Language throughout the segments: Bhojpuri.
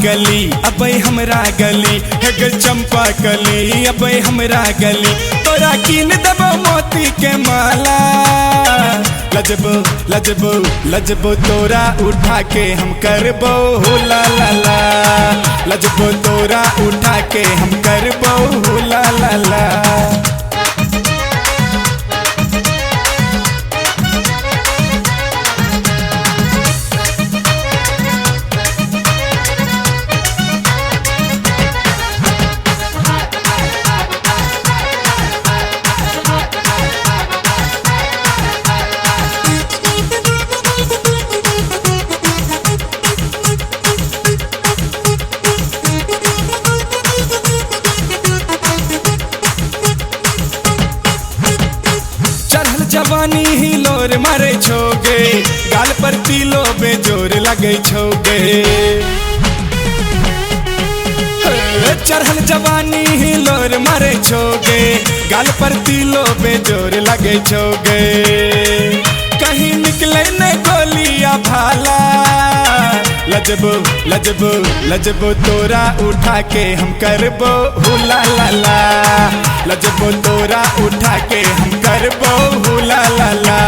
कली अबे हमरा गली हे चंपा कली अबे हमरा गली तोरा कीन देबो मोती के माला लजबो लजबो लजबो तोरा उठा के हम करबो ला ला ला लजबो तोरा उठा के हम करबो ला ला ला। जवानी ही लोर मारे छोगे गाल पर तिलो बेजोर लगे छोगे चढ़ल जवानी ही लोर मारे छोगे गाल पर तिलो बेजोर लगे छोगे कहीं निकले न गोलियां भाला लजबो लजबो लजबो तोरा उठा के हम करबो ला ला ला लजबो तोरा उठा के हम करबो ला ला ला।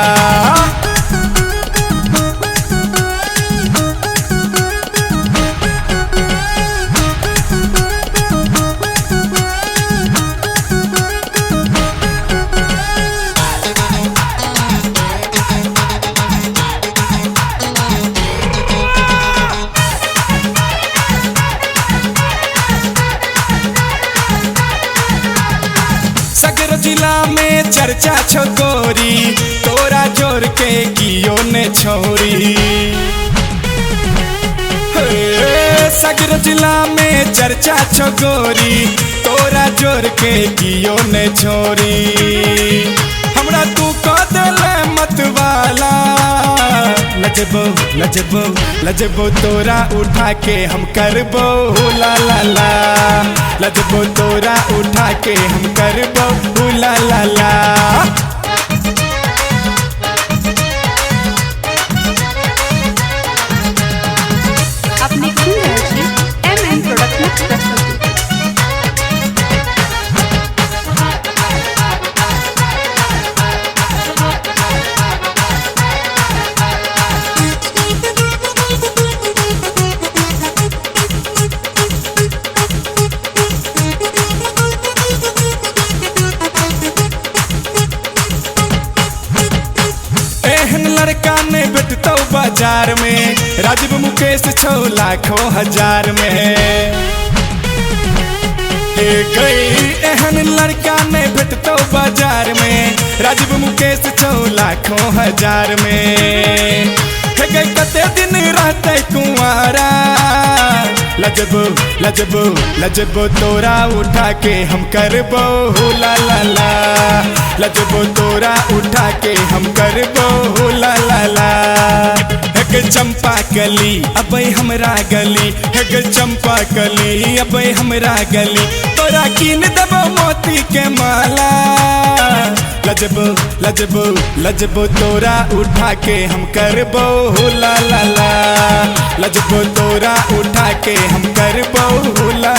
जिला में चर्चा छो गोरी तोरा जोर के कियो ने छोरी सगर जिला में चर्चा छो गोरी तोरा जोर के कियो ने छोरी हमरा तू कदल मत वाला लजबो लजबो लजबो तोरा उठा के हम करबो ला ला ला लजबो तोरा उठा के हम करबो ला ला ला। अपने MM प्रोडक्शन प्रस्तुति लड़का ने बेटतो बाजार में राजीव मुकेश 6 लाखों हजार में गई एहन लड़का ने बेटतो बाजार में राजीव मुकेश 6 लाखों हजार में गई कते दिन रहते कुंवारा लजबो लजबो लजबो तोरा उठा के हम करबो ला ला ला लजबो तोरा उठा के हम करबो ला ला ला। चंपा कली अबे हमरा गली हे चंपा कली अबे हमरा गली तोरा कीन देबो मोती के माला लजबो लजबो लजबो तोरा उठा के हम करबो ला ला ला लजबो तोरा उठा के हम करबो ला